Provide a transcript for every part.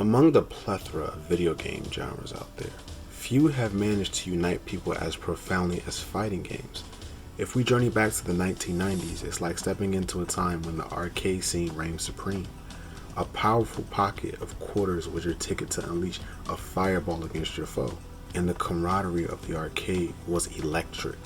Among the plethora of video game genres out there, few have managed to unite people as profoundly as fighting games. If we journey back to the 1990s, it's like stepping into a time when the arcade scene reigned supreme. A powerful pocket of quarters was your ticket to unleash a fireball against your foe, and the camaraderie of the arcade was electric.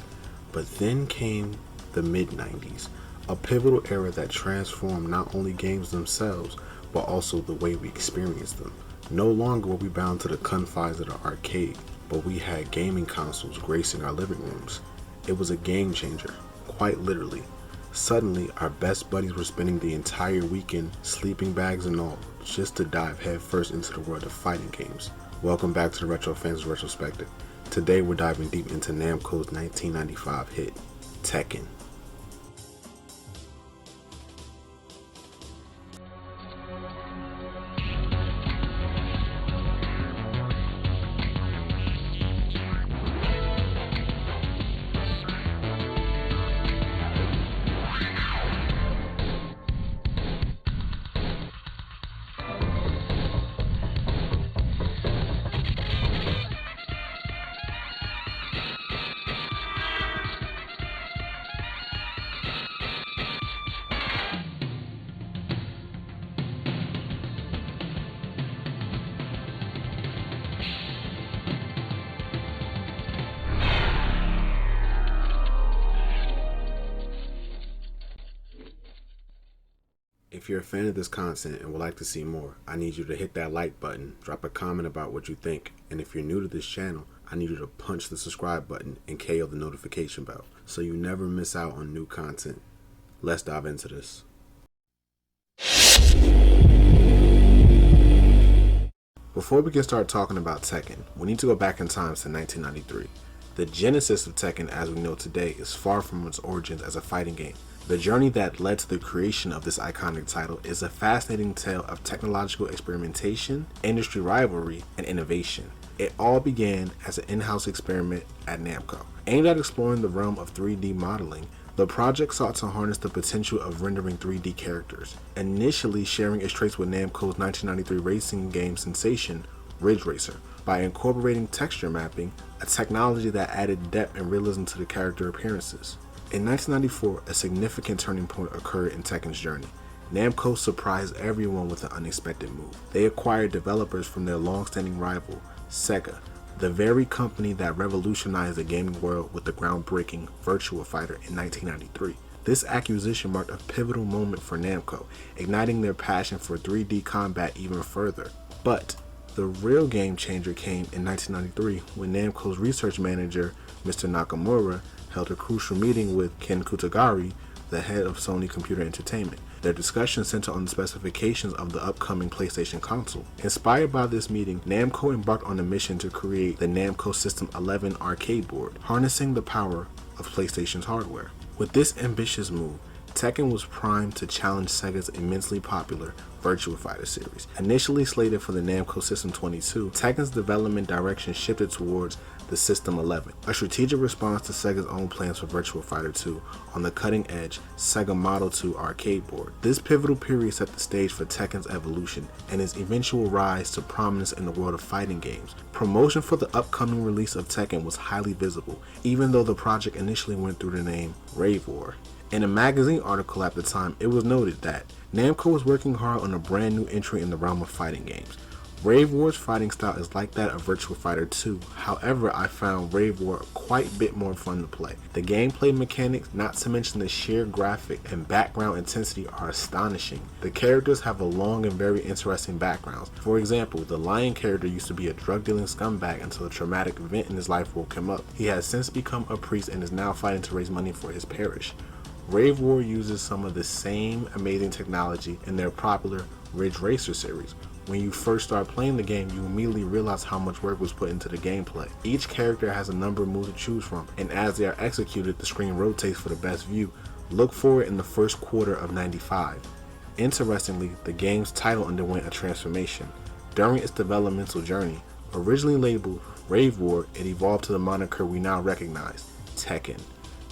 But then came the mid-90s, a pivotal era that transformed not only games themselves, but also the way we experienced them. No longer were we bound to the confines of the arcade, but we had gaming consoles gracing our living rooms. It was a game changer, quite literally. Suddenly, our best buddies were spending the entire weekend, sleeping bags and all, just to dive headfirst into the world of fighting games. Welcome back to the Retro Fans Retrospective. Today we're diving deep into Namco's 1995 hit, Tekken. If you're a fan of this content and would like to see more, I need you to hit that like button, drop a comment about what you think, and if you're new to this channel, I need you to punch the subscribe button and KO the notification bell so you never miss out on new content. Let's dive into this. Before we can start talking about Tekken, we need to go back in time to 1993. The genesis of Tekken as we know today is far from its origins as a fighting game. The journey that led to the creation of this iconic title is a fascinating tale of technological experimentation, industry rivalry, and innovation. It all began as an in-house experiment at Namco. Aimed at exploring the realm of 3D modeling, the project sought to harness the potential of rendering 3D characters, initially sharing its traits with Namco's 1993 racing game sensation, Ridge Racer, by incorporating texture mapping, a technology that added depth and realism to the character appearances. In 1994, a significant turning point occurred in Tekken's journey. Namco surprised everyone with an unexpected move. They acquired developers from their long-standing rival, Sega, the very company that revolutionized the gaming world with the groundbreaking Virtua Fighter in 1993. This acquisition marked a pivotal moment for Namco, igniting their passion for 3D combat even further. But the real game changer came in 1993 when Namco's research manager, Mr. Nakamura, held a crucial meeting with Ken Kutagari, the head of Sony Computer Entertainment. Their discussion centered on the specifications of the upcoming PlayStation console. Inspired by this meeting, Namco embarked on a mission to create the Namco System 11 arcade board, harnessing the power of PlayStation's hardware. With this ambitious move, Tekken was primed to challenge Sega's immensely popular Virtua Fighter series. Initially slated for the Namco System 22, Tekken's development direction shifted towards the System 11, a strategic response to Sega's own plans for Virtua Fighter 2 on the cutting-edge Sega Model 2 arcade board. This pivotal period set the stage for Tekken's evolution and its eventual rise to prominence in the world of fighting games. Promotion for the upcoming release of Tekken was highly visible, even though the project initially went through the name Rave War. In a magazine article at the time, it was noted that Namco was working hard on a brand new entry in the realm of fighting games. Rave War's fighting style is like that of Virtua Fighter 2, however I found Rave War quite a bit more fun to play. The gameplay mechanics, not to mention the sheer graphic and background intensity, are astonishing. The characters have a long and very interesting backgrounds. For example, the Lion character used to be a drug-dealing scumbag until a traumatic event in his life woke him up. He has since become a priest and is now fighting to raise money for his parish. Rave War uses some of the same amazing technology in their popular Ridge Racer series. When you first start playing the game, you immediately realize how much work was put into the gameplay. Each character has a number of moves to choose from, and as they are executed, the screen rotates for the best view. Look for it in the first quarter of '95. Interestingly, the game's title underwent a transformation. During its developmental journey, originally labeled Rave War, it evolved to the moniker we now recognize, Tekken.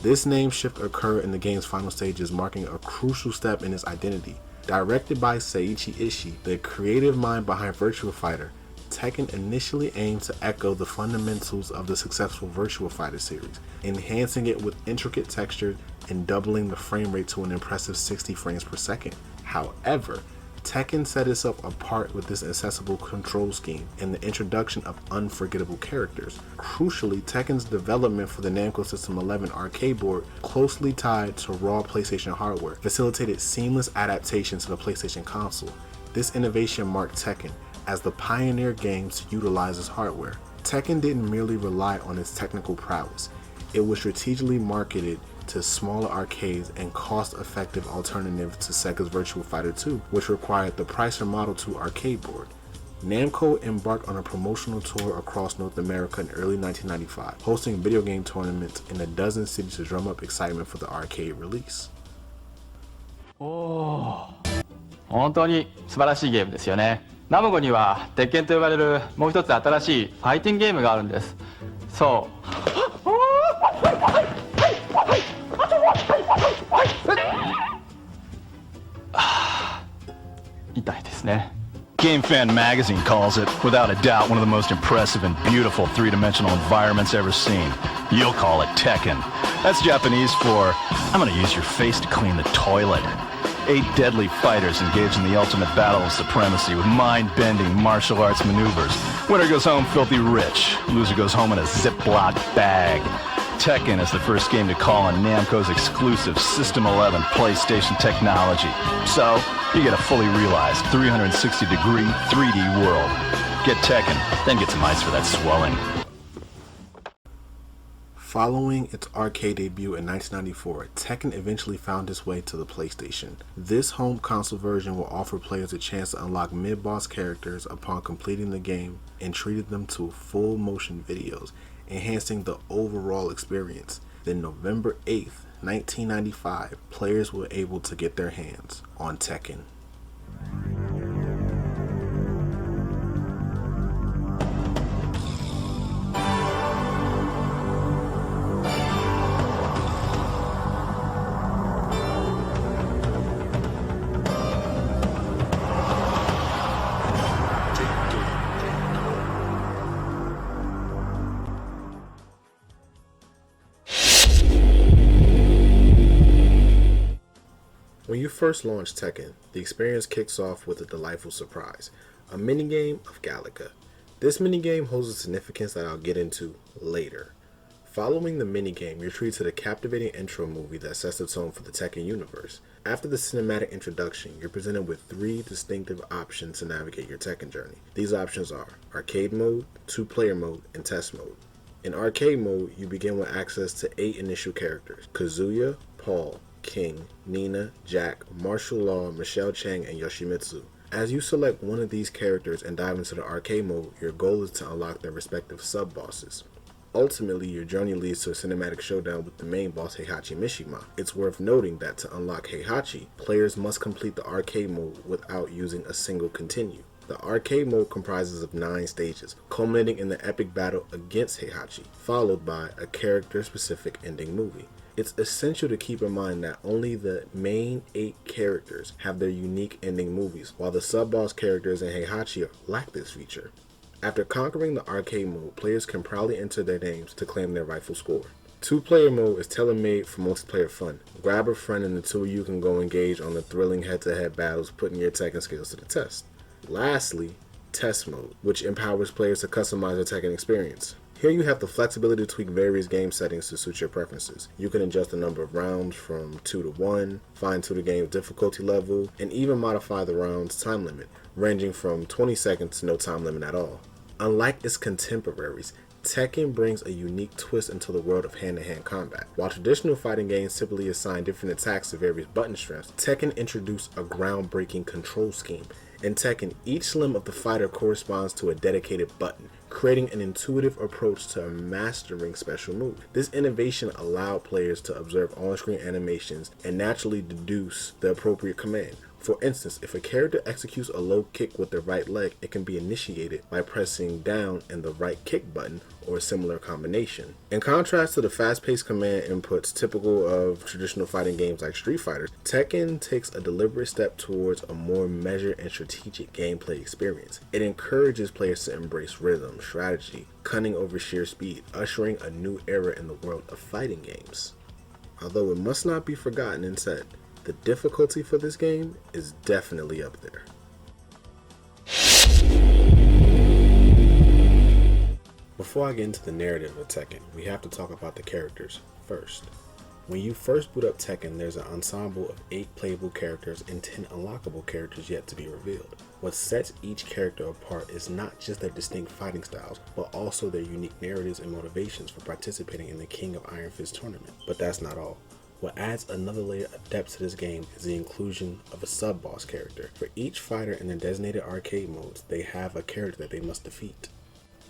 This name shift occurred in the game's final stages, marking a crucial step in its identity. Directed by Seiichi Ishii, the creative mind behind Virtua Fighter, Tekken initially aimed to echo the fundamentals of the successful Virtua Fighter series, enhancing it with intricate texture and doubling the frame rate to an impressive 60 frames per second. However, Tekken set itself apart with this accessible control scheme and the introduction of unforgettable characters. Crucially, Tekken's development for the Namco System 11 arcade board, closely tied to raw PlayStation hardware, facilitated seamless adaptation to the PlayStation console. This innovation marked Tekken as the pioneer game to utilize this hardware. Tekken didn't merely rely on its technical prowess. It was strategically marketed to smaller arcades and cost-effective alternative to Sega's Virtua Fighter 2, which required the Pricer Model 2 arcade board. Namco embarked on a promotional tour across North America in early 1995, hosting video game tournaments in a dozen cities to drum up excitement for the arcade release. 本当に素晴らしいゲームですよね。ナムコには鉄拳と呼ばれるもう一つ新しいファイティングゲームがあるんです。そう。痛いですね。Game Fan Magazine calls it, without a doubt, one of the most impressive and beautiful three-dimensional environments ever seen. You'll call it Tekken. That's Japanese for, I'm gonna use your face to clean the toilet. 8 deadly fighters engage in the ultimate battle of supremacy with mind-bending martial arts maneuvers. Winner goes home filthy rich. Loser goes home in a Ziploc bag. Tekken is the first game to call on Namco's exclusive System 11 PlayStation technology. So, you get a fully realized 360-degree 3D world. Get Tekken, then get some ice for that swelling. Following its arcade debut in 1994, Tekken eventually found its way to the PlayStation. This home console version will offer players a chance to unlock mid-boss characters upon completing the game and treated them to full motion videos, enhancing the overall experience. Then November 8th, 1995, players were able to get their hands on Tekken. When you first launch Tekken, the experience kicks off with a delightful surprise, a minigame of Galaga. This minigame holds a significance that I'll get into later. Following the minigame, you're treated to the captivating intro movie that sets the tone for the Tekken universe. After the cinematic introduction, you're presented with 3 distinctive options to navigate your Tekken journey. These options are Arcade Mode, 2-Player Mode, and Test Mode. In Arcade Mode, you begin with access to 8 initial characters: Kazuya, Paul, King, Nina, Jack, Martial Law, Michelle Chang, and Yoshimitsu. As you select one of these characters and dive into the arcade mode, your goal is to unlock their respective sub-bosses. Ultimately, your journey leads to a cinematic showdown with the main boss, Heihachi Mishima. It's worth noting that to unlock Heihachi, players must complete the arcade mode without using a single continue. The arcade mode comprises of 9 stages, culminating in the epic battle against Heihachi, followed by a character-specific ending movie. It's essential to keep in mind that only the main 8 characters have their unique ending movies, while the sub-boss characters in Heihachi lack this feature. After conquering the arcade mode, players can proudly enter their names to claim their rightful score. 2-Player mode is tailor-made for multiplayer fun. Grab a friend and the two of you can go engage on the thrilling head-to-head battles, putting your Tekken skills to the test. Lastly, Test mode, which empowers players to customize their Tekken experience. Here you have the flexibility to tweak various game settings to suit your preferences. You can adjust the number of rounds from 2 to 1, fine-tune the game's difficulty level, and even modify the round's time limit, ranging from 20 seconds to no time limit at all. Unlike its contemporaries, Tekken brings a unique twist into the world of hand-to-hand combat. While traditional fighting games typically assign different attacks to various button strengths, Tekken introduced a groundbreaking control scheme. In Tekken, each limb of the fighter corresponds to a dedicated button, creating an intuitive approach to mastering special moves. This innovation allowed players to observe on-screen animations and naturally deduce the appropriate command. For instance, if a character executes a low kick with their right leg, it can be initiated by pressing down and the right kick button or a similar combination. In contrast to the fast-paced command inputs typical of traditional fighting games like Street Fighter, Tekken takes a deliberate step towards a more measured and strategic gameplay experience. It encourages players to embrace rhythm, strategy, cunning over sheer speed, ushering a new era in the world of fighting games. Although it must not be forgotten and said, the difficulty for this game is definitely up there. Before I get into the narrative of Tekken, we have to talk about the characters first. When you first boot up Tekken, there's an ensemble of 8 playable characters and 10 unlockable characters yet to be revealed. What sets each character apart is not just their distinct fighting styles, but also their unique narratives and motivations for participating in the King of Iron Fist tournament. But that's not all. What adds another layer of depth to this game is the inclusion of a sub-boss character. For each fighter in the designated arcade modes, they have a character that they must defeat.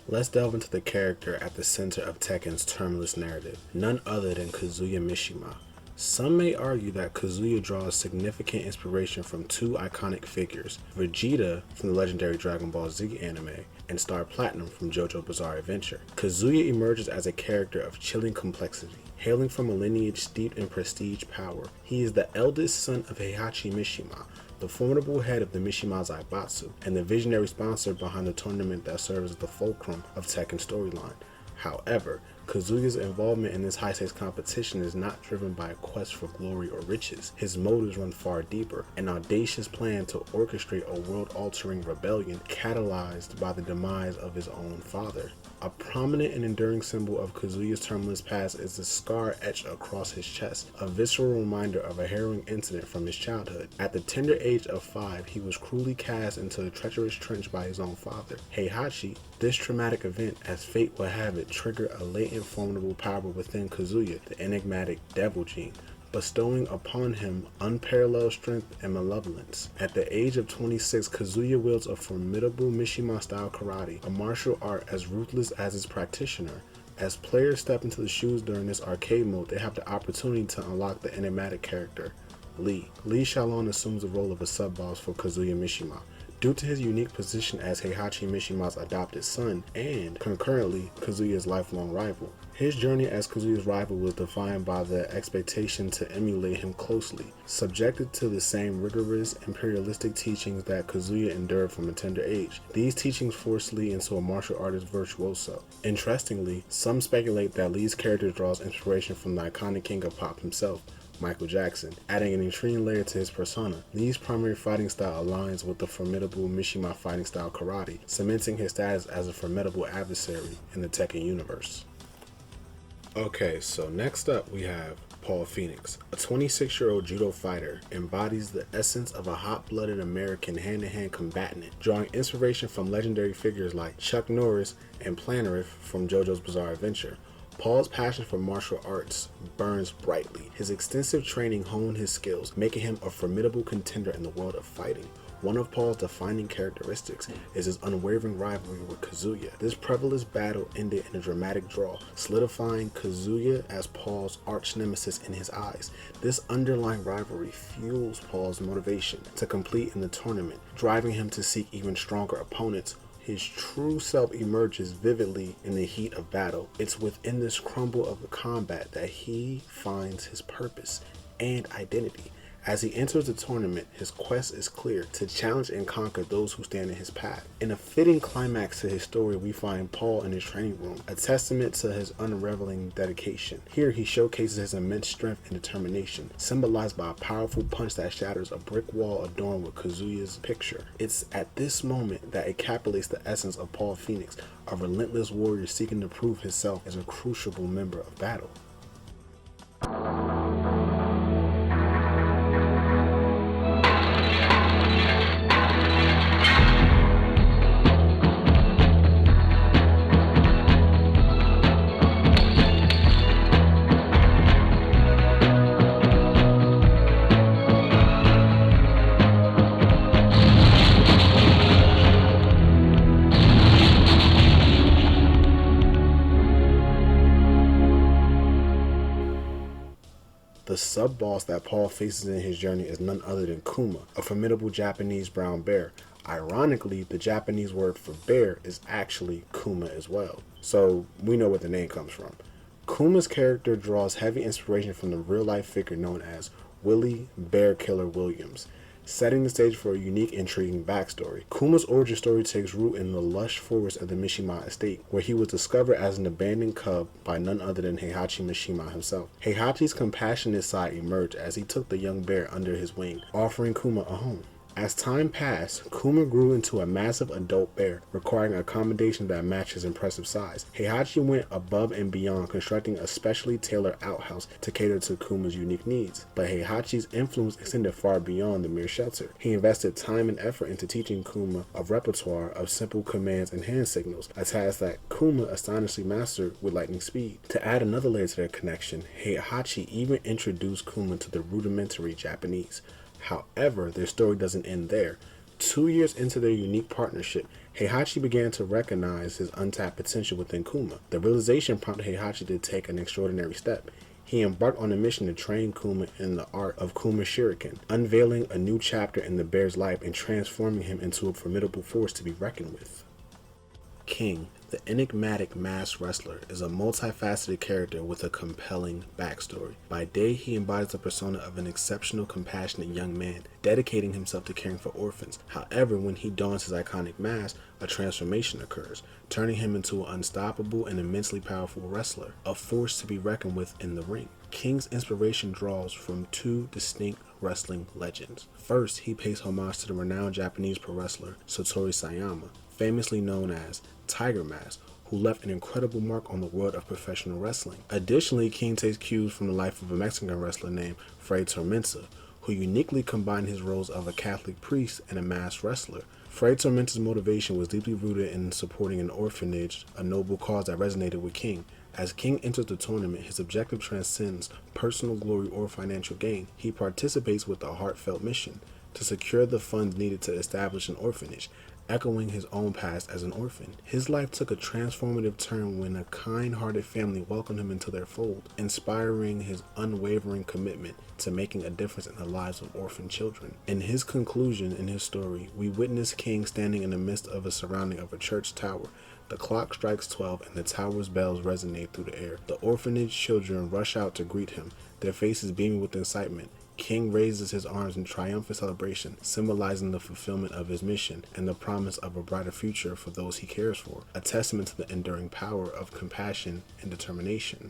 Let's delve into the character at the center of Tekken's termless narrative, none other than Kazuya Mishima. Some may argue that Kazuya draws significant inspiration from 2 iconic figures, Vegeta from the legendary Dragon Ball Z anime, and Star Platinum from JoJo's Bizarre Adventure. Kazuya emerges as a character of chilling complexity. Hailing from a lineage steeped in prestige power, he is the eldest son of Heihachi Mishima, the formidable head of the Mishima Zaibatsu, and the visionary sponsor behind the tournament that serves as the fulcrum of Tekken's storyline. However, Kazuya's involvement in this high-stakes competition is not driven by a quest for glory or riches. His motives run far deeper, an audacious plan to orchestrate a world-altering rebellion catalyzed by the demise of his own father. A prominent and enduring symbol of Kazuya's termless past is the scar etched across his chest, a visceral reminder of a harrowing incident from his childhood. At the tender age of 5, he was cruelly cast into a treacherous trench by his own father, Heihachi. This traumatic event, as fate would have it, triggered a latent formidable power within Kazuya, the enigmatic devil gene, bestowing upon him unparalleled strength and malevolence. At the age of 26, Kazuya wields a formidable Mishima-style karate, a martial art as ruthless as its practitioner. As players step into the shoes during this arcade mode, they have the opportunity to unlock the enigmatic character, Lee. Lee Shalon assumes the role of a sub-boss for Kazuya Mishima. Due to his unique position as Heihachi Mishima's adopted son and, concurrently, Kazuya's lifelong rival. His journey as Kazuya's rival was defined by the expectation to emulate him closely, subjected to the same rigorous, imperialistic teachings that Kazuya endured from a tender age. These teachings forced Lee into a martial artist virtuoso. Interestingly, some speculate that Lee's character draws inspiration from the iconic king of pop himself, Michael Jackson, adding an intriguing layer to his persona. Lee's primary fighting style aligns with the formidable Mishima fighting style karate, cementing his status as a formidable adversary in the Tekken universe. Okay, so next up we have Paul Phoenix. A 26-year-old judo fighter, embodies the essence of a hot-blooded American hand-to-hand combatant, drawing inspiration from legendary figures like Chuck Norris and Planariff from JoJo's Bizarre Adventure. Paul's passion for martial arts burns brightly. His extensive training honed his skills, making him a formidable contender in the world of fighting. One of Paul's defining characteristics is his unwavering rivalry with Kazuya. This perilous battle ended in a dramatic draw, solidifying Kazuya as Paul's arch nemesis in his eyes. This underlying rivalry fuels Paul's motivation to compete in the tournament, driving him to seek even stronger opponents. His true self emerges vividly in the heat of battle. It's within this crumble of the combat that he finds his purpose and identity. As he enters the tournament, his quest is clear: to challenge and conquer those who stand in his path. In a fitting climax to his story, we find Paul in his training room, a testament to his unraveling dedication. Here he showcases his immense strength and determination, symbolized by a powerful punch that shatters a brick wall adorned with Kazuya's picture. It's at this moment that it encapsulates the essence of Paul Phoenix, a relentless warrior seeking to prove himself as a crucible member of battle. sub-boss that Paul faces in his journey is none other than Kuma, a formidable Japanese brown bear. Ironically, the Japanese word for bear is actually Kuma as well, so we know where the name comes from. Kuma's character draws heavy inspiration from the real-life figure known as Willie Bear Killer Williams, setting the stage for a unique, intriguing backstory. Kuma's origin story takes root in the lush forest of the Mishima estate, where he was discovered as an abandoned cub by none other than Heihachi Mishima himself. Heihachi's compassionate side emerged as he took the young bear under his wing, offering Kuma a home. As time passed, Kuma grew into a massive adult bear, requiring accommodation that matched his impressive size. Heihachi went above and beyond, constructing a specially tailored outhouse to cater to Kuma's unique needs. But Heihachi's influence extended far beyond the mere shelter. He invested time and effort into teaching Kuma a repertoire of simple commands and hand signals, a task that Kuma astonishingly mastered with lightning speed. To add another layer to their connection, Heihachi even introduced Kuma to the rudimentary Japanese. However, their story doesn't end there. 2 years into their unique partnership, Heihachi began to recognize his untapped potential within Kuma. The realization prompted Heihachi to take an extraordinary step. He embarked on a mission to train Kuma in the art of Kuma Shuriken, unveiling a new chapter in the bear's life and transforming him into a formidable force to be reckoned with. King, the enigmatic masked wrestler, is a multifaceted character with a compelling backstory. By day, he embodies the persona of an exceptional, compassionate young man, dedicating himself to caring for orphans. However, when he dons his iconic mask, a transformation occurs, turning him into an unstoppable and immensely powerful wrestler, a force to be reckoned with in the ring. King's inspiration draws from two distinct wrestling legends. First, he pays homage to the renowned Japanese pro wrestler Satoru Sayama, famously known as Tiger Mask, who left an incredible mark on the world of professional wrestling. Additionally, King takes cues from the life of a Mexican wrestler named Fray Tormenta, who uniquely combined his roles of a Catholic priest and a masked wrestler. Fray Tormenta's motivation was deeply rooted in supporting an orphanage, a noble cause that resonated with King. As King enters the tournament, his objective transcends personal glory or financial gain. He participates with a heartfelt mission to secure the funds needed to establish an orphanage, echoing his own past as an orphan. His life took a transformative turn when a kind-hearted family welcomed him into their fold, inspiring his unwavering commitment to making a difference in the lives of orphan children. In his conclusion in his story, we witness King standing in the midst of a surrounding of a church tower. The clock strikes 12 and the tower's bells resonate through the air. The orphanage children rush out to greet him, their faces beaming with excitement. King raises his arms in triumphant celebration, symbolizing the fulfillment of his mission and the promise of a brighter future for those he cares for, a testament to the enduring power of compassion and determination.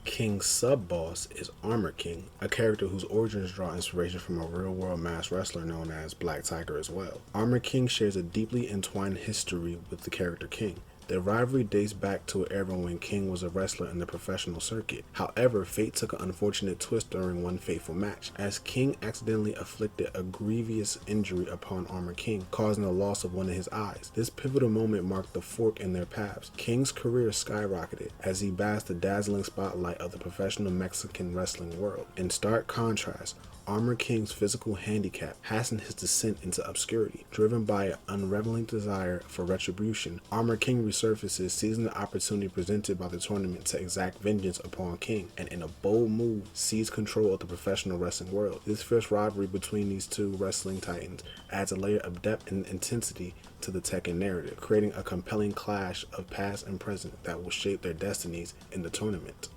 King's sub-boss is Armor King, a character whose origins draw inspiration from a real-world masked wrestler known as Black Tiger as well. Armor King shares a deeply entwined history with the character King. Their rivalry dates back to an era when King was a wrestler in the professional circuit. However, fate took an unfortunate twist during one fateful match, as King accidentally inflicted a grievous injury upon Armor King, causing the loss of one of his eyes. This pivotal moment marked the fork in their paths. King's career skyrocketed as he basked the dazzling spotlight of the professional Mexican wrestling world. In stark contrast, Armor King's physical handicap hastened his descent into obscurity. Driven by an unraveling desire for retribution, Armor King resurfaces, seizing the opportunity presented by the tournament to exact vengeance upon King, and in a bold move, seize control of the professional wrestling world. This fierce rivalry between these two wrestling titans adds a layer of depth and intensity to the Tekken narrative, creating a compelling clash of past and present that will shape their destinies in the tournament.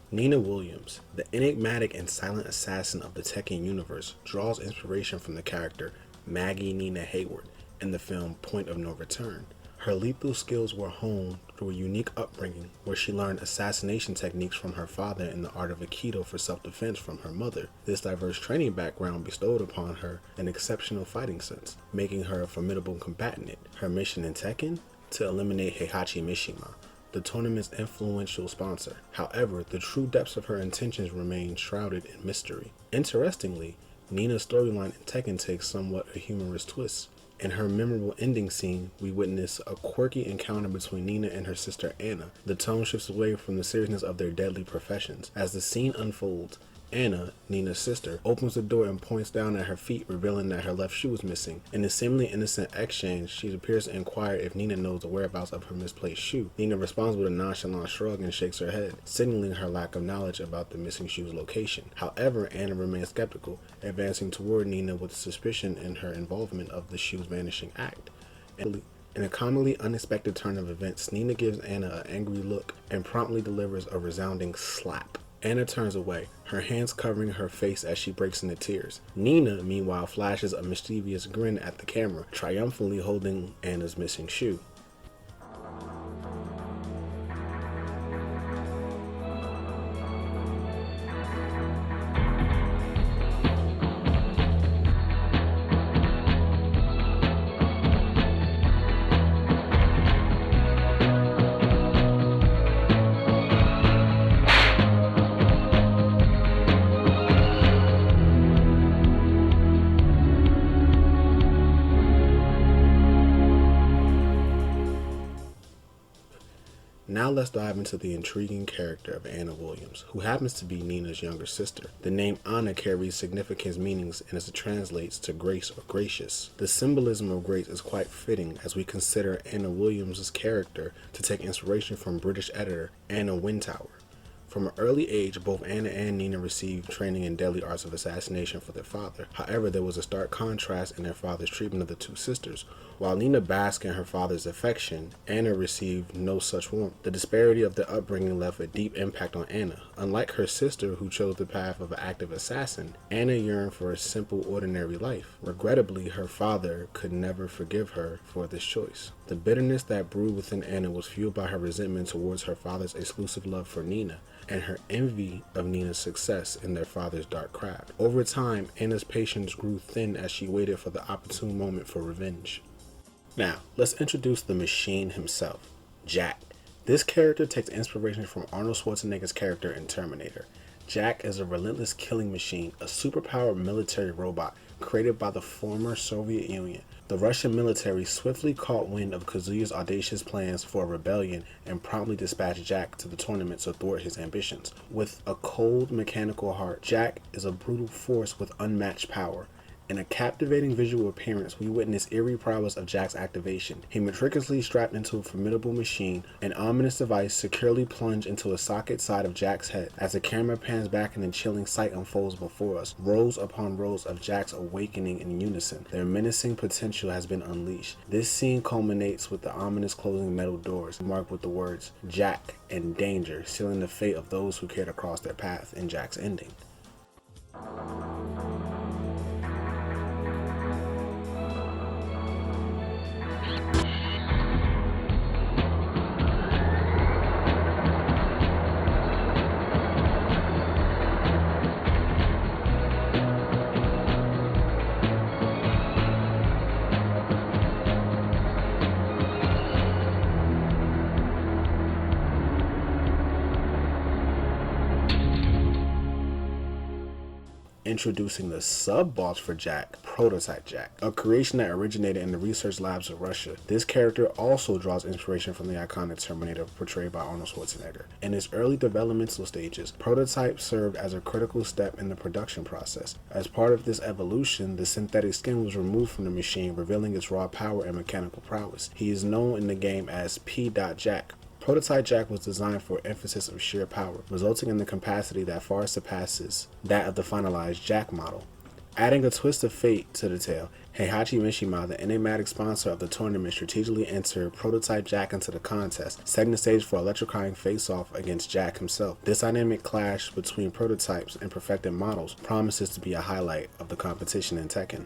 Nina Williams, the enigmatic and silent assassin of the Tekken universe, draws inspiration from the character Maggie Nina Hayward in the film Point of No Return. Her lethal skills were honed through a unique upbringing where she learned assassination techniques from her father and the art of Aikido for self-defense from her mother. This diverse training background bestowed upon her an exceptional fighting sense, making her a formidable combatant. Her mission in Tekken? To eliminate Heihachi Mishima, the tournament's influential sponsor. However, the true depths of her intentions remain shrouded in mystery. Interestingly, Nina's storyline in Tekken takes somewhat a humorous twist. In her memorable ending scene, we witness a quirky encounter between Nina and her sister Anna. The tone shifts away from the seriousness of their deadly professions. As the scene unfolds, Anna, Nina's sister, opens the door and points down at her feet, revealing that her left shoe is missing. In a seemingly innocent exchange, she appears to inquire if Nina knows the whereabouts of her misplaced shoe. Nina responds with a nonchalant shrug and shakes her head, signaling her lack of knowledge about the missing shoe's location. However, Anna remains skeptical, advancing toward Nina with suspicion in her involvement of the shoe's vanishing act. In a comically unexpected turn of events, Nina gives Anna an angry look and promptly delivers a resounding slap. Anna turns away, her hands covering her face as she breaks into tears. Nina, meanwhile, flashes a mischievous grin at the camera, triumphantly holding Anna's missing shoe. Now let's dive into the intriguing character of Anna Williams, who happens to be Nina's younger sister. The name Anna carries significant meanings and as it translates to grace or gracious. The symbolism of grace is quite fitting as we consider Anna Williams' character to take inspiration from British editor Anna Wintour. From an early age, both Anna and Nina received training in deadly arts of assassination for their father. However, there was a stark contrast in their father's treatment of the two sisters. While Nina basked in her father's affection, Anna received no such warmth. The disparity of their upbringing left a deep impact on Anna. Unlike her sister, who chose the path of an active assassin, Anna yearned for a simple, ordinary life. Regrettably, her father could never forgive her for this choice. The bitterness that brewed within Anna was fueled by her resentment towards her father's exclusive love for Nina, and her envy of Nina's success in their father's dark craft. Over time, Anna's patience grew thin as she waited for the opportune moment for revenge. Now, let's introduce the machine himself, Jack. This character takes inspiration from Arnold Schwarzenegger's character in Terminator. Jack is a relentless killing machine, a superpowered military robot created by the former Soviet Union. The Russian military swiftly caught wind of Kazuya's audacious plans for a rebellion and promptly dispatched Jack to the tournament to thwart his ambitions. With a cold, mechanical heart, Jack is a brutal force with unmatched power. In a captivating visual appearance, we witness eerie prowess of Jack's activation. He meticulously strapped into a formidable machine, an ominous device securely plunged into a socket side of Jack's head. As the camera pans back and the chilling sight unfolds before us, rows upon rows of Jacks awakening in unison. Their menacing potential has been unleashed. This scene culminates with the ominous closing metal doors, marked with the words, Jack and Danger, sealing the fate of those who cared to cross their path in Jack's ending. Introducing the sub-boss for Jack, Prototype Jack, a creation that originated in the research labs of Russia. This character also draws inspiration from the iconic Terminator portrayed by Arnold Schwarzenegger. In its early developmental stages, Prototype served as a critical step in the production process. As part of this evolution, the synthetic skin was removed from the machine, revealing its raw power and mechanical prowess. He is known in the game as P. Jack. Prototype Jack was designed for emphasis of sheer power, resulting in the capacity that far surpasses that of the finalized Jack model. Adding a twist of fate to the tale, Heihachi Mishima, the enigmatic sponsor of the tournament, strategically entered Prototype Jack into the contest, setting the stage for electrifying face-off against Jack himself. This dynamic clash between prototypes and perfected models promises to be a highlight of the competition in Tekken.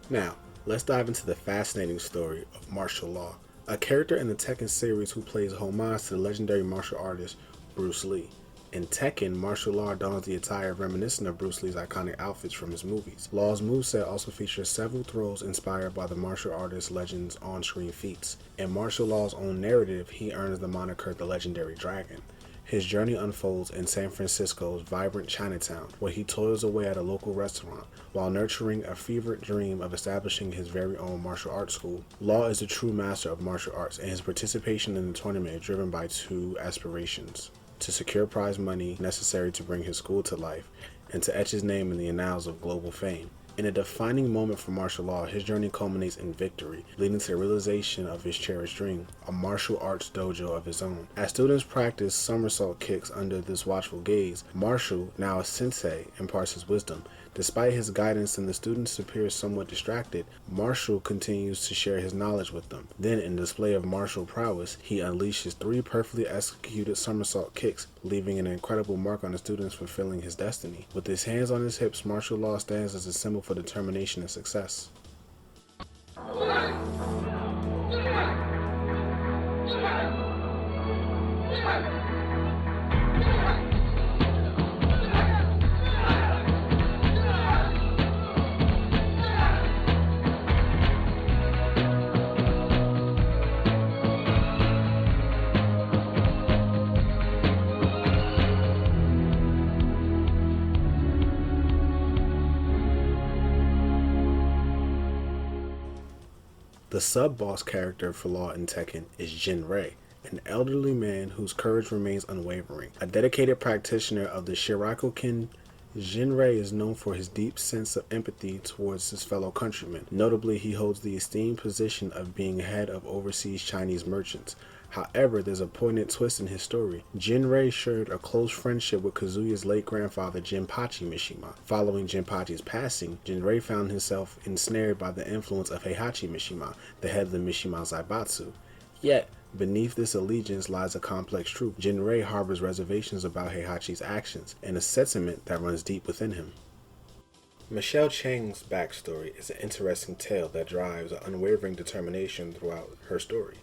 Now, let's dive into the fascinating story of martial law. A character in the Tekken series who plays homage to the legendary martial artist Bruce Lee. In Tekken, martial law dons the attire reminiscent of Bruce Lee's iconic outfits from his movies. Law's moveset also features several throws inspired by the martial artist legend's on-screen feats. In martial law's own narrative, he earns the moniker the Legendary Dragon. His journey unfolds in San Francisco's vibrant Chinatown, where he toils away at a local restaurant while nurturing a fevered dream of establishing his very own martial arts school. Law is a true master of martial arts, and his participation in the tournament is driven by two aspirations: to secure prize money necessary to bring his school to life, and to etch his name in the annals of global fame. In a defining moment for martial law, his journey culminates in victory, leading to the realization of his cherished dream, a martial arts dojo of his own. As students practice somersault kicks under this watchful gaze, Marshall, now a sensei, imparts his wisdom. Despite his guidance and the students appear somewhat distracted, Marshall continues to share his knowledge with them. Then, in display of martial prowess, he unleashes 3 perfectly executed somersault kicks, leaving an incredible mark on the students, fulfilling his destiny. With his hands on his hips, martial law stands as a symbol for determination and success. The sub-boss character for Law in Tekken is Jenrei, an elderly man whose courage remains unwavering. A dedicated practitioner of the Shirikoken, Jenrei is known for his deep sense of empathy towards his fellow countrymen. Notably, he holds the esteemed position of being head of overseas Chinese merchants. However, there's a poignant twist in his story. Jenrei shared a close friendship with Kazuya's late grandfather, Heihachi Mishima. Following Jinpachi's passing, Jenrei found himself ensnared by the influence of Heihachi Mishima, the head of the Mishima Zaibatsu. Yet, beneath this allegiance lies a complex truth. Jenrei harbors reservations about Heihachi's actions, and a sentiment that runs deep within him. Michelle Chang's backstory is an interesting tale that drives an unwavering determination throughout her story.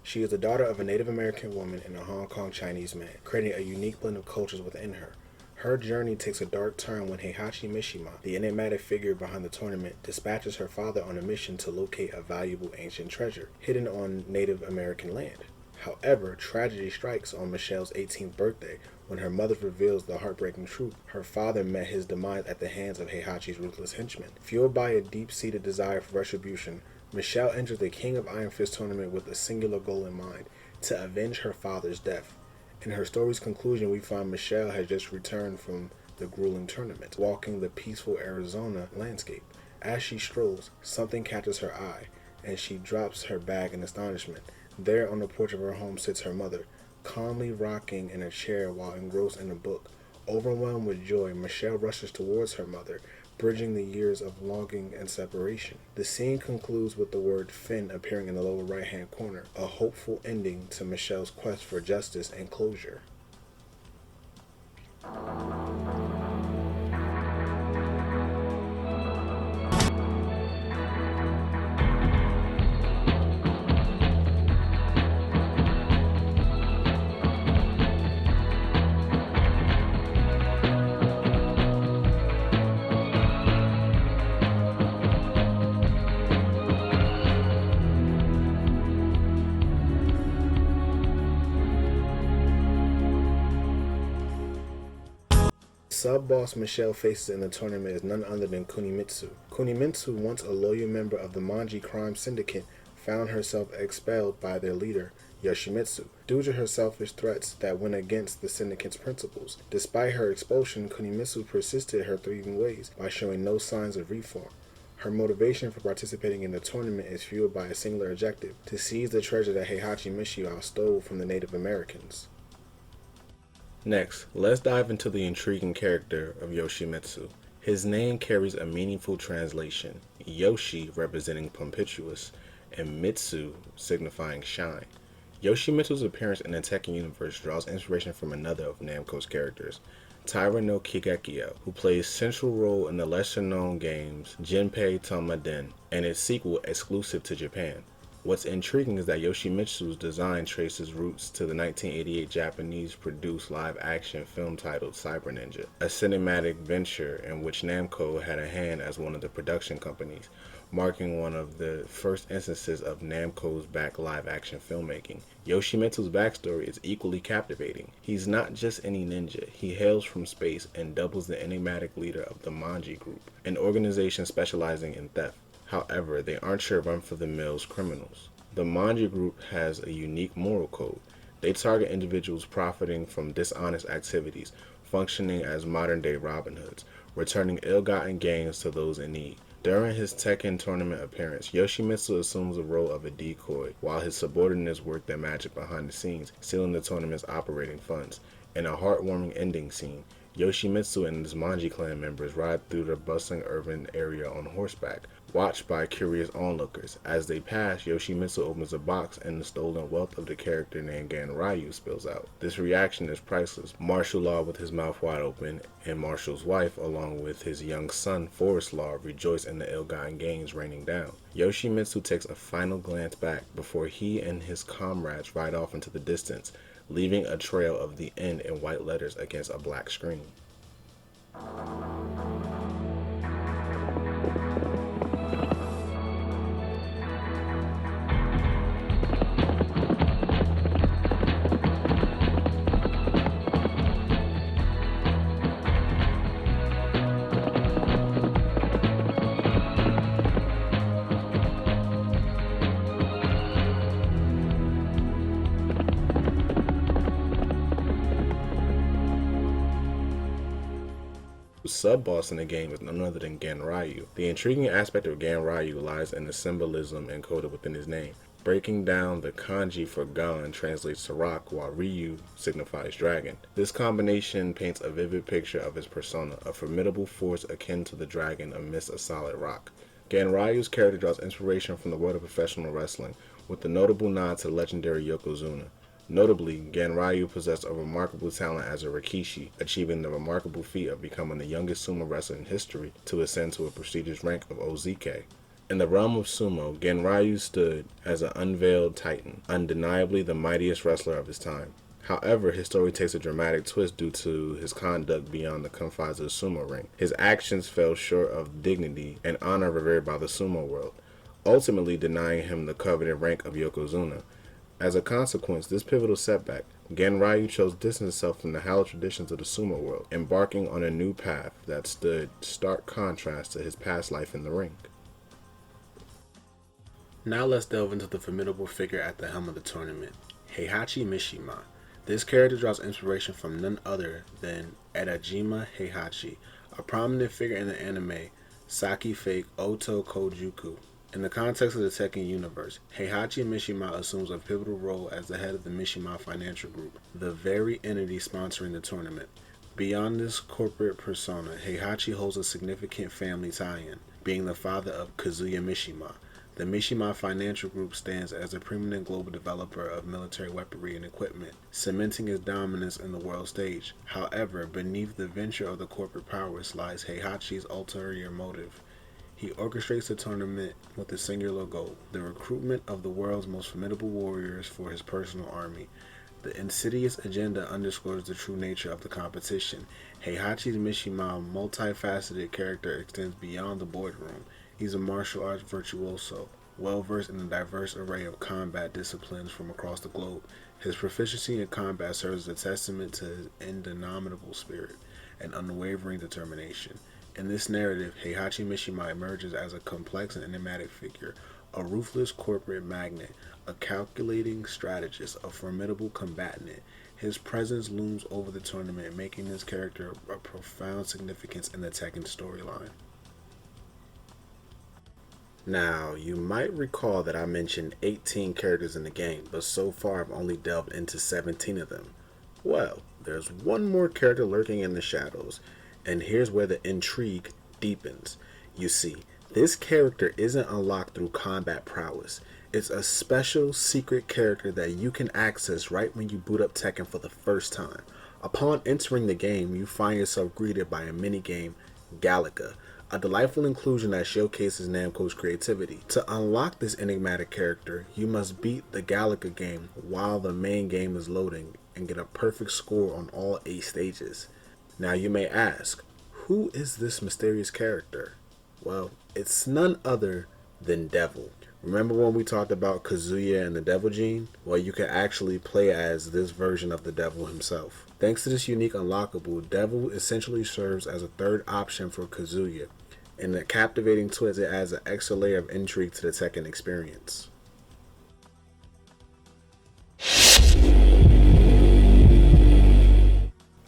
She is the daughter of a Native American woman and a Hong Kong Chinese man, creating a unique blend of cultures within her. Her journey takes a dark turn when Heihachi Mishima, the enigmatic figure behind the tournament, dispatches her father on a mission to locate a valuable ancient treasure hidden on Native American land. However, tragedy strikes on Michelle's 18th birthday when her mother reveals the heartbreaking truth. Her father met his demise at the hands of Heihachi's ruthless henchmen. Fueled by a deep-seated desire for retribution, Michelle enters the King of Iron Fist tournament with a singular goal in mind: to avenge her father's death. In her story's conclusion, we find Michelle has just returned from the grueling tournament, walking the peaceful Arizona landscape. As she strolls, something catches her eye, and she drops her bag in astonishment. There on the porch of her home sits her mother, calmly rocking in a chair while engrossed in a book. Overwhelmed with joy, Michelle rushes towards her mother, bridging the years of longing and separation. The scene concludes with the word Finn appearing in the lower right-hand corner, a hopeful ending to Michelle's quest for justice and closure. Sub-boss Michelle faces in the tournament is none other than Kunimitsu. Kunimitsu, once a loyal member of the Manji crime syndicate, found herself expelled by their leader, Yoshimitsu, due to her selfish threats that went against the syndicate's principles. Despite her expulsion, Kunimitsu persisted her thieving ways by showing no signs of reform. Her motivation for participating in the tournament is fueled by a singular objective: to seize the treasure that Heihachi Mishima stole from the Native Americans. Next, let's dive into the intriguing character of Yoshimitsu. His name carries a meaningful translation: Yoshi representing Pumpituous, and Mitsu signifying shine. Yoshimitsu's appearance in the Tekken universe draws inspiration from another of Namco's characters, Taira no Kigekio, who plays a central role in the lesser-known games Jinpei Tomaden and its sequel exclusive to Japan. What's intriguing is that Yoshimitsu's design traces roots to the 1988 Japanese-produced live-action film titled Cyber Ninja, a cinematic venture in which Namco had a hand as one of the production companies, marking one of the first instances of Namco's back live-action filmmaking. Yoshimitsu's backstory is equally captivating. He's not just any ninja, he hails from space and doubles the enigmatic leader of the Manji Group, an organization specializing in theft. However, they aren't your run-for-the-mills criminals. The Manji Group has a unique moral code. They target individuals profiting from dishonest activities, functioning as modern-day Robin Hoods, returning ill-gotten gains to those in need. During his Tekken tournament appearance, Yoshimitsu assumes the role of a decoy, while his subordinates work their magic behind the scenes, stealing the tournament's operating funds. In a heartwarming ending scene, Yoshimitsu and his Manji clan members ride through the bustling urban area on horseback, watched by curious onlookers. As they pass, Yoshimitsu opens a box and the stolen wealth of the character named Ganryu spills out. This reaction is priceless. Martial Law with his mouth wide open, and Martial's wife, along with his young son Forest Law, rejoice in the ill-gotten gains raining down. Yoshimitsu takes a final glance back before he and his comrades ride off into the distance, leaving a trail of the end in white letters against a black screen. Sub-boss in the game is none other than Ganryu. The intriguing aspect of Ganryu lies in the symbolism encoded within his name. Breaking down, the kanji for Gan translates to rock, while Ryu signifies dragon. This combination paints a vivid picture of his persona, a formidable force akin to the dragon amidst a solid rock. Ganryu's character draws inspiration from the world of professional wrestling, with a notable nod to the legendary Yokozuna. Notably, Ganryu possessed a remarkable talent as a Rikishi, achieving the remarkable feat of becoming the youngest sumo wrestler in history to ascend to a prestigious rank of Ozike. In the realm of sumo, Ganryu stood as an unveiled titan, undeniably the mightiest wrestler of his time. However, his story takes a dramatic twist due to his conduct beyond the confines of the sumo ring. His actions fell short of dignity and honor revered by the sumo world, ultimately denying him the coveted rank of Yokozuna. As a consequence, this pivotal setback, Ganryu chose to distance himself from the hallowed traditions of the sumo world, embarking on a new path that stood stark contrast to his past life in the ring. Now let's delve into the formidable figure at the helm of the tournament, Heihachi Mishima. This character draws inspiration from none other than Edajima Heihachi, a prominent figure in the anime Saki Fake Oto Kojuku. In the context of the Tekken universe, Heihachi Mishima assumes a pivotal role as the head of the Mishima Financial Group, the very entity sponsoring the tournament. Beyond this corporate persona, Heihachi holds a significant family tie-in, being the father of Kazuya Mishima. The Mishima Financial Group stands as a preeminent global developer of military weaponry and equipment, cementing its dominance in the world stage. However, beneath the venture of the corporate powers lies Heihachi's ulterior motive. He orchestrates the tournament with a singular goal, the recruitment of the world's most formidable warriors for his personal army. The insidious agenda underscores the true nature of the competition. Heihachi's Mishima multifaceted character extends beyond the boardroom. He's a martial arts virtuoso, well-versed in a diverse array of combat disciplines from across the globe. His proficiency in combat serves as a testament to his indomitable spirit and unwavering determination. In this narrative, Heihachi Mishima emerges as a complex and enigmatic figure, a ruthless corporate magnate, a calculating strategist, a formidable combatant. His presence looms over the tournament, making this character of profound significance in the Tekken storyline. Now, you might recall that I mentioned 18 characters in the game, but so far I've only delved into 17 of them. Well, there's one more character lurking in the shadows, and here's where the intrigue deepens. You see, this character isn't unlocked through combat prowess. It's a special secret character that you can access right when you boot up Tekken for the first time. Upon entering the game, you find yourself greeted by a minigame, Galaga, A delightful inclusion that showcases Namco's creativity. To unlock this enigmatic character, you must beat the Galaga game while the main game is loading and get a perfect score on all 8 stages. Now you may ask, who is this mysterious character? Well, it's none other than Devil. Remember when we talked about Kazuya and the Devil Gene? Well, you can actually play as this version of the Devil himself. Thanks to this unique unlockable, Devil essentially serves as a third option for Kazuya, and the captivating twist, it adds an extra layer of intrigue to the Tekken experience.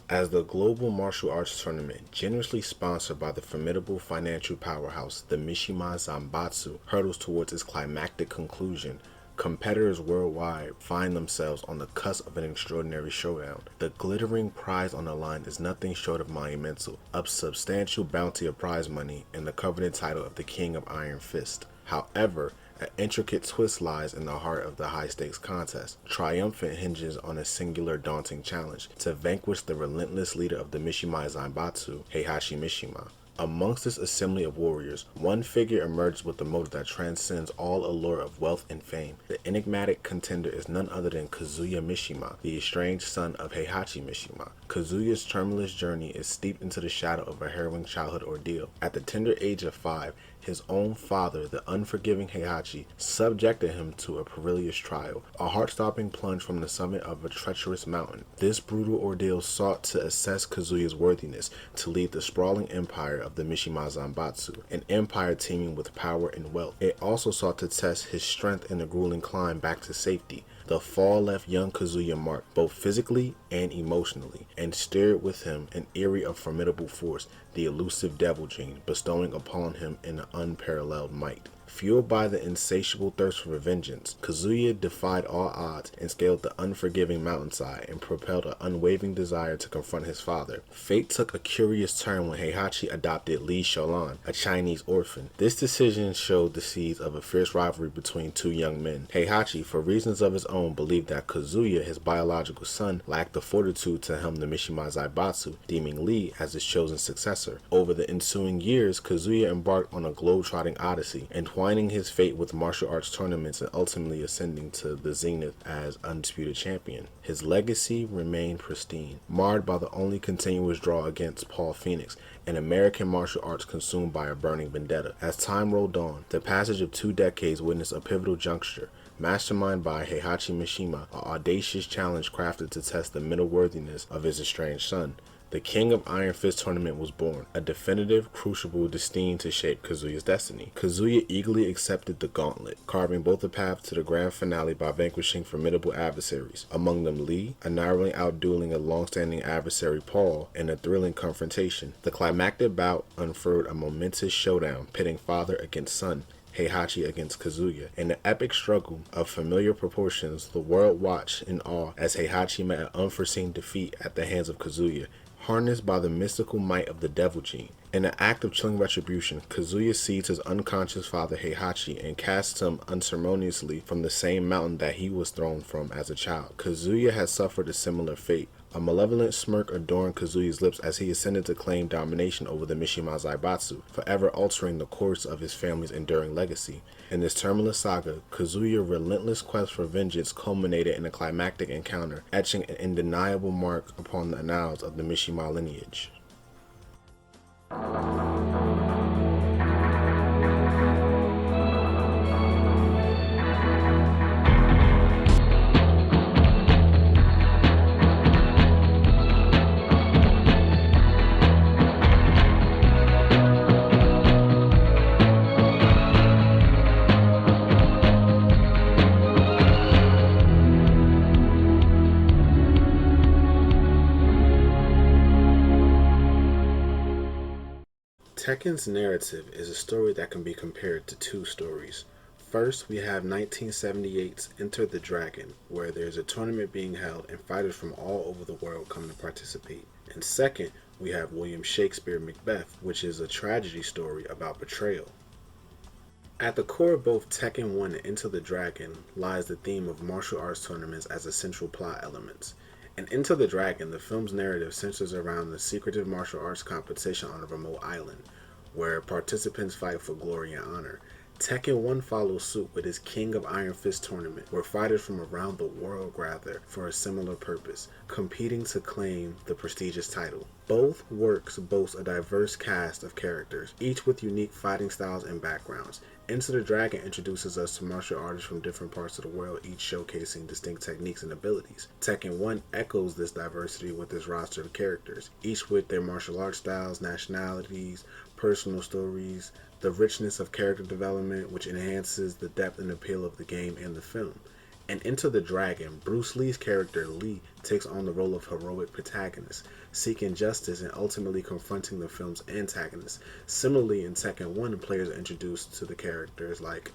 As the global martial arts tournament, generously sponsored by the formidable financial powerhouse, the Mishima Zanbatsu, hurtles towards its climactic conclusion, competitors worldwide find themselves on the cusp of an extraordinary showdown. The glittering prize on the line is nothing short of monumental, a substantial bounty of prize money and the coveted title of the King of Iron Fist. However, an intricate twist lies in the heart of the high-stakes contest. Triumphant hinges on a singular daunting challenge to vanquish the relentless leader of the Mishima Zanbatsu, Heihachi Mishima. Amongst this assembly of warriors, one figure emerges with a motive that transcends all allure of wealth and fame. The enigmatic contender is none other than Kazuya Mishima, the estranged son of Heihachi Mishima. Kazuya's tumultuous journey is steeped into the shadow of a harrowing childhood ordeal. At the tender age of 5, his own father, the unforgiving Heihachi, subjected him to a perilous trial, a heart-stopping plunge from the summit of a treacherous mountain. This brutal ordeal sought to assess Kazuya's worthiness to lead the sprawling empire of the Mishima Zanbatsu, an empire teeming with power and wealth. It also sought to test his strength in the grueling climb back to safety. The fall left young Kazuya marked, both physically and emotionally, and stirred with him an eerie of formidable force, the elusive Devil Gene, bestowing upon him an unparalleled might. Fueled by the insatiable thirst for vengeance, Kazuya defied all odds and scaled the unforgiving mountainside and propelled an unwavering desire to confront his father. Fate took a curious turn when Heihachi adopted Lee Sholan, a Chinese orphan. This decision showed the seeds of a fierce rivalry between two young men. Heihachi, for reasons of his own, believed that Kazuya, his biological son, lacked the fortitude to helm the Mishima Zaibatsu, deeming Lee as his chosen successor. Over the ensuing years, Kazuya embarked on a globe-trotting odyssey, entwining his fate with martial arts tournaments and ultimately ascending to the zenith as undisputed champion. His legacy remained pristine, marred by the only continuous draw against Paul Phoenix, an American martial arts consumed by a burning vendetta. As time rolled on, the passage of 2 decades witnessed a pivotal juncture, masterminded by Heihachi Mishima, an audacious challenge crafted to test the mental worthiness of his estranged son. The King of Iron Fist tournament was born, a definitive crucible destined to shape Kazuya's destiny. Kazuya eagerly accepted the gauntlet, carving both a path to the grand finale by vanquishing formidable adversaries, among them Lee, a narrowly outdueling a long-standing adversary Paul, in a thrilling confrontation. The climactic bout unfurled a momentous showdown, pitting father against son, Heihachi against Kazuya. In an epic struggle of familiar proportions, the world watched in awe as Heihachi met an unforeseen defeat at the hands of Kazuya, harnessed by the mystical might of the Devil Gene. In an act of chilling retribution, Kazuya seized his unconscious father Heihachi and casts him unceremoniously from the same mountain that he was thrown from as a child. Kazuya had suffered a similar fate. A malevolent smirk adorned Kazuya's lips as he ascended to claim domination over the Mishima Zaibatsu, forever altering the course of his family's enduring legacy. In this terminal saga, Kazuya's relentless quest for vengeance culminated in a climactic encounter, etching an undeniable mark upon the annals of the Mishima lineage. Tekken's narrative is a story that can be compared to 2 stories. First, we have 1978's Enter the Dragon, where there's a tournament being held and fighters from all over the world come to participate. And second, we have William Shakespeare's Macbeth, which is a tragedy story about betrayal. At the core of both Tekken 1 and Enter the Dragon lies the theme of martial arts tournaments as essential plot elements. In Enter the Dragon, the film's narrative centers around the secretive martial arts competition on a remote island. where participants fight for glory and honor. Tekken 1 follows suit with its King of Iron Fist tournament, where fighters from around the world gather for a similar purpose, competing to claim the prestigious title. Both works boast a diverse cast of characters, each with unique fighting styles and backgrounds. Enter the Dragon introduces us to martial artists from different parts of the world, each showcasing distinct techniques and abilities. Tekken 1 echoes this diversity with its roster of characters, each with their martial arts styles, nationalities, personal stories, the richness of character development, which enhances the depth and appeal of the game and the film. And Enter the Dragon, Bruce Lee's character Lee takes on the role of heroic protagonist, seeking justice and ultimately confronting the film's antagonists. Similarly, in Tekken 1, players are introduced to the characters like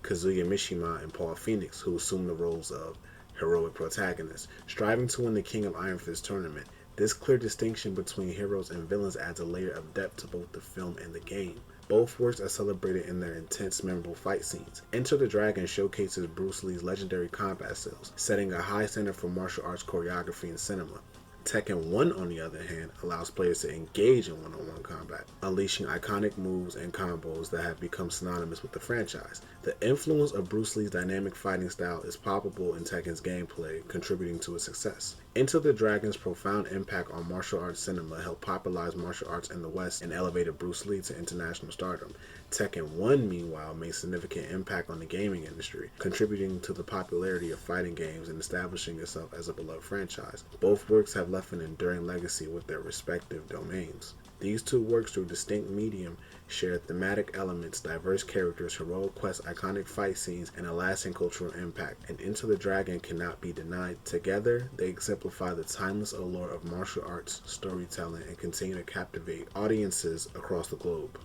Kazuya Mishima and Paul Phoenix, who assume the roles of heroic protagonists, striving to win the King of Iron Fist tournament. This clear distinction between heroes and villains adds a layer of depth to both the film and the game. Both works are celebrated in their intense, memorable fight scenes. Enter the Dragon showcases Bruce Lee's legendary combat skills, setting a high standard for martial arts choreography and cinema. Tekken 1, on the other hand, allows players to engage in one-on-one combat, unleashing iconic moves and combos that have become synonymous with the franchise. The influence of Bruce Lee's dynamic fighting style is palpable in Tekken's gameplay, contributing to its success. Enter the Dragon's profound impact on martial arts cinema helped popularize martial arts in the West and elevated Bruce Lee to international stardom. Tekken 1, meanwhile, made significant impact on the gaming industry, contributing to the popularity of fighting games and establishing itself as a beloved franchise. Both works have left an enduring legacy with their respective domains. These two works, through distinct medium, share thematic elements, diverse characters, heroic quests, iconic fight scenes, and a lasting cultural impact, and Enter the Dragon cannot be denied. Together, they exemplify the timeless allure of martial arts storytelling and continue to captivate audiences across the globe.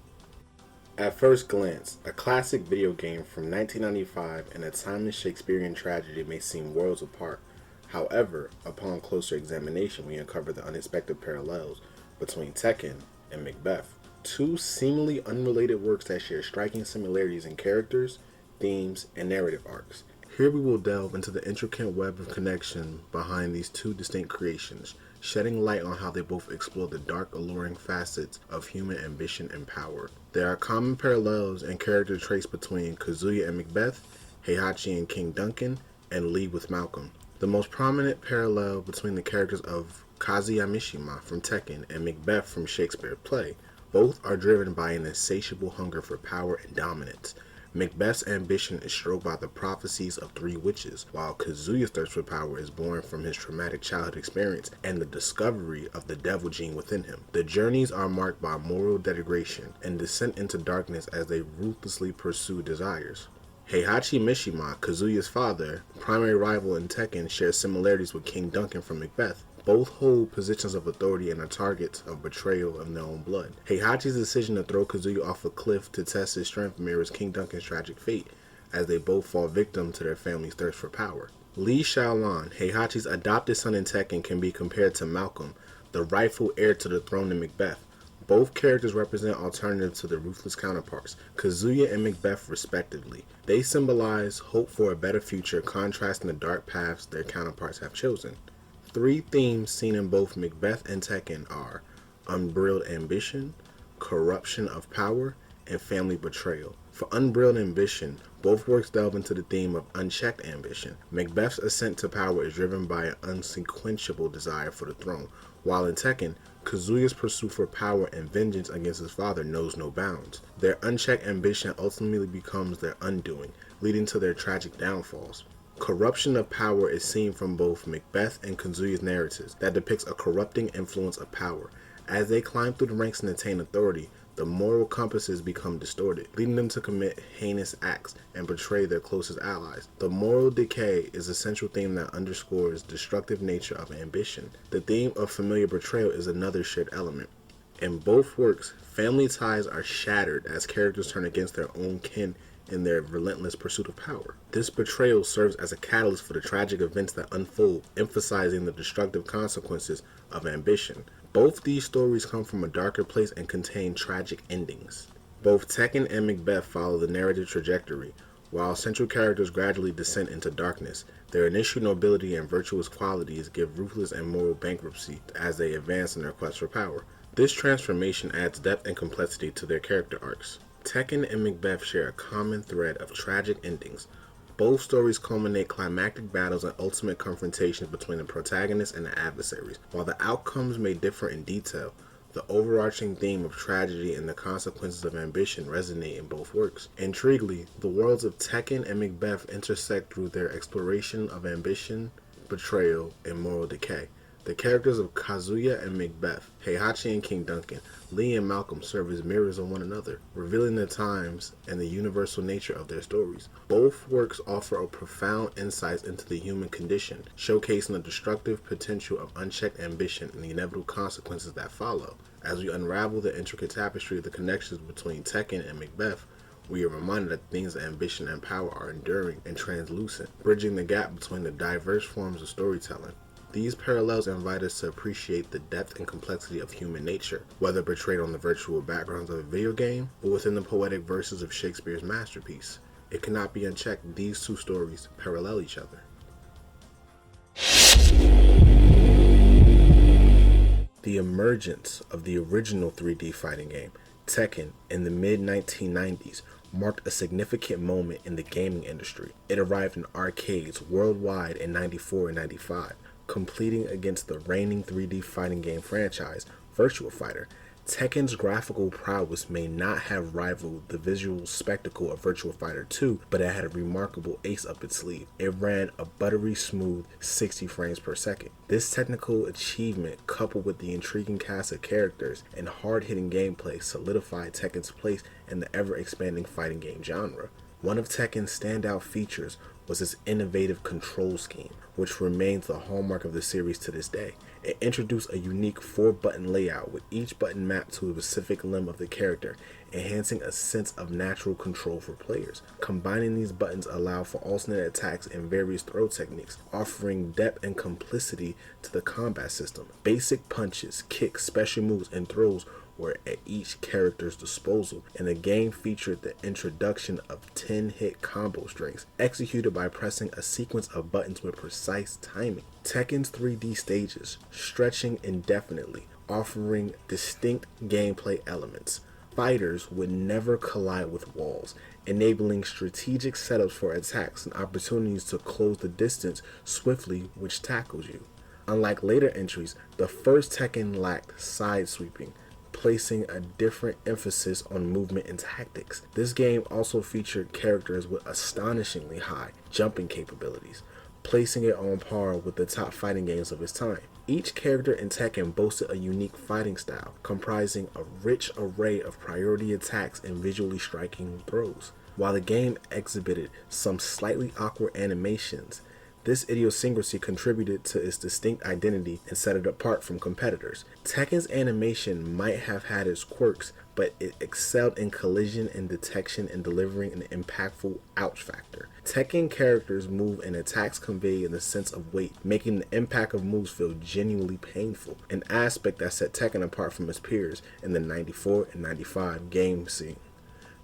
At first glance, a classic video game from 1995 and a timeless Shakespearean tragedy may seem worlds apart. However, upon closer examination, we uncover the unexpected parallels between Tekken and Macbeth, two seemingly unrelated works that share striking similarities in characters, themes, and narrative arcs. Here we will delve into the intricate web of connection behind these two distinct creations, shedding light on how they both explore the dark, alluring facets of human ambition and power. There are common parallels and character traits between Kazuya and Macbeth, Heihachi and King Duncan, and Lee with Malcolm. The most prominent parallel between the characters of Kazuya Mishima from Tekken and Macbeth from Shakespeare's play. Both are driven by an insatiable hunger for power and dominance. Macbeth's ambition is stroked by the prophecies of three witches, while Kazuya's thirst for power is born from his traumatic childhood experience and the discovery of the devil gene within him. The journeys are marked by moral degradation and descent into darkness as they ruthlessly pursue desires. Heihachi Mishima, Kazuya's father, primary rival in Tekken, shares similarities with King Duncan from Macbeth. Both hold positions of authority and are targets of betrayal of their own blood. Heihachi's decision to throw Kazuya off a cliff to test his strength mirrors King Duncan's tragic fate, as they both fall victim to their family's thirst for power. Li Xiaolan, Heihachi's adopted son in Tekken, can be compared to Malcolm, the rightful heir to the throne in Macbeth. Both characters represent alternatives to their ruthless counterparts, Kazuya and Macbeth respectively. They symbolize hope for a better future, contrasting the dark paths their counterparts have chosen. Three themes seen in both Macbeth and Tekken are unbridled ambition, corruption of power, and family betrayal. For unbridled ambition, both works delve into the theme of unchecked ambition. Macbeth's ascent to power is driven by an unsequential desire for the throne, while in Tekken, Kazuya's pursuit for power and vengeance against his father knows no bounds. Their unchecked ambition ultimately becomes their undoing, leading to their tragic downfalls. Corruption of power is seen from both Macbeth and Kazuya's narratives that depicts a corrupting influence of power. As they climb through the ranks and attain authority, the moral compasses become distorted, leading them to commit heinous acts and betray their closest allies. The moral decay is a central theme that underscores the destructive nature of ambition. The theme of familiar betrayal is another shared element. In both works, family ties are shattered as characters turn against their own kin in their relentless pursuit of power. This betrayal serves as a catalyst for the tragic events that unfold, emphasizing the destructive consequences of ambition. Both these stories come from a darker place and contain tragic endings. Both Tekken and Macbeth follow the narrative trajectory. While central characters gradually descend into darkness, their initial nobility and virtuous qualities give ruthless and moral bankruptcy as they advance in their quest for power. This transformation adds depth and complexity to their character arcs. Tekken and Macbeth share a common thread of tragic endings. Both stories culminate climactic battles and ultimate confrontations between the protagonists and the adversaries. While the outcomes may differ in detail, the overarching theme of tragedy and the consequences of ambition resonate in both works. Intriguingly, the worlds of Tekken and Macbeth intersect through their exploration of ambition, betrayal, and moral decay. The characters of Kazuya and Macbeth, Heihachi and King Duncan, Lee and Malcolm serve as mirrors of one another, revealing the times and the universal nature of their stories. Both works offer a profound insight into the human condition, showcasing the destructive potential of unchecked ambition and the inevitable consequences that follow. As we unravel the intricate tapestry of the connections between Tekken and Macbeth, we are reminded that themes of ambition and power are enduring and translucent, bridging the gap between the diverse forms of storytelling. These parallels invite us to appreciate the depth and complexity of human nature, whether portrayed on the virtual backgrounds of a video game or within the poetic verses of Shakespeare's masterpiece. It cannot be unchecked, these two stories parallel each other. The emergence of the original 3D fighting game, Tekken, in the mid-1990s marked a significant moment in the gaming industry. It arrived in arcades worldwide in 94 and 95. Completing against the reigning 3D fighting game franchise, Virtua Fighter. Tekken's graphical prowess may not have rivaled the visual spectacle of Virtua Fighter 2, but it had a remarkable ace up its sleeve. It ran a buttery smooth 60 frames per second. This technical achievement, coupled with the intriguing cast of characters and hard-hitting gameplay, solidified Tekken's place in the ever-expanding fighting game genre. One of Tekken's standout features was its innovative control scheme, which remains the hallmark of the series to this day. It introduced a unique 4-button layout with each button mapped to a specific limb of the character, enhancing a sense of natural control for players. Combining these buttons allowed for alternate attacks and various throw techniques, offering depth and complicity to the combat system. Basic punches, kicks, special moves, and throws were at each character's disposal, and the game featured the introduction of 10-hit combo strings, executed by pressing a sequence of buttons with precise timing. Tekken's 3D stages, stretching indefinitely, offering distinct gameplay elements. Fighters would never collide with walls, enabling strategic setups for attacks and opportunities to close the distance swiftly, which tackles you. Unlike later entries, the first Tekken lacked side sweeping, placing a different emphasis on movement and tactics. This game also featured characters with astonishingly high jumping capabilities, placing it on par with the top fighting games of its time. Each character in Tekken boasted a unique fighting style, comprising a rich array of priority attacks and visually striking throws. While the game exhibited some slightly awkward animations, this idiosyncrasy contributed to its distinct identity and set it apart from competitors. Tekken's animation might have had its quirks, but it excelled in collision and detection and delivering an impactful ouch factor. Tekken characters move and attacks convey the sense of weight, making the impact of moves feel genuinely painful, an aspect that set Tekken apart from its peers in the 94 and 95 game scene.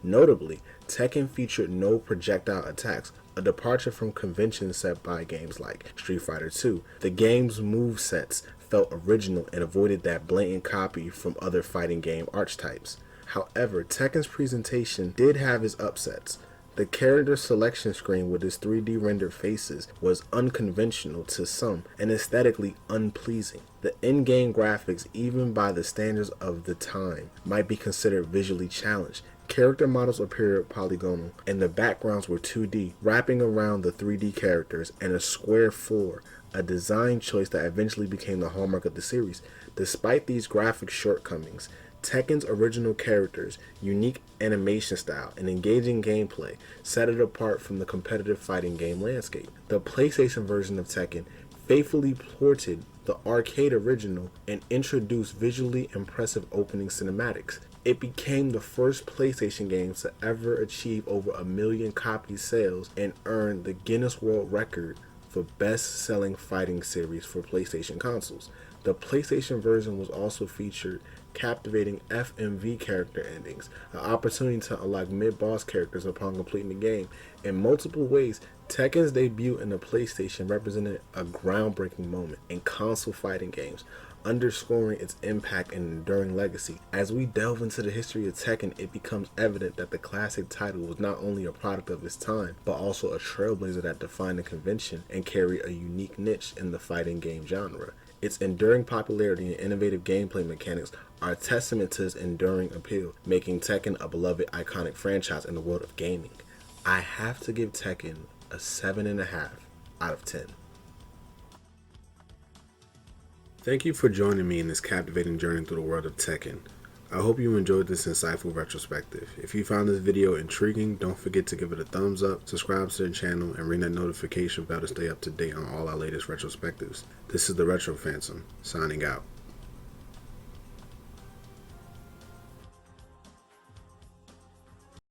Notably, Tekken featured no projectile attacks, a departure from conventions set by games like Street Fighter II. The game's movesets felt original and avoided that blatant copy from other fighting game archetypes. However, Tekken's presentation did have its upsets. The character selection screen with its 3D rendered faces was unconventional to some and aesthetically unpleasing. The in-game graphics, even by the standards of the time, might be considered visually challenged. Character models appeared polygonal, and the backgrounds were 2D, wrapping around the 3D characters and a square floor, a design choice that eventually became the hallmark of the series. Despite these graphic shortcomings, Tekken's original characters, unique animation style, and engaging gameplay set it apart from the competitive fighting game landscape. The PlayStation version of Tekken faithfully ported the arcade original and introduced visually impressive opening cinematics. It became the first PlayStation game to ever achieve over 1 million copy sales and earn the Guinness World Record for best-selling fighting series for PlayStation consoles. The PlayStation version was also featured captivating FMV character endings, an opportunity to unlock mid-boss characters upon completing the game. In multiple ways, Tekken's debut in the PlayStation represented a groundbreaking moment in console fighting games, underscoring its impact and enduring legacy. As we delve into the history of Tekken, it becomes evident that the classic title was not only a product of its time, but also a trailblazer that defined a convention and carried a unique niche in the fighting game genre. Its enduring popularity and innovative gameplay mechanics are a testament to its enduring appeal, making Tekken a beloved, iconic franchise in the world of gaming. I have to give Tekken a 7.5 out of 10. Thank you for joining me in this captivating journey through the world of Tekken. I hope you enjoyed this insightful retrospective. If you found this video intriguing, don't forget to give it a thumbs up, subscribe to the channel, and ring that notification bell to stay up to date on all our latest retrospectives. This is the Retro Phantom, signing out.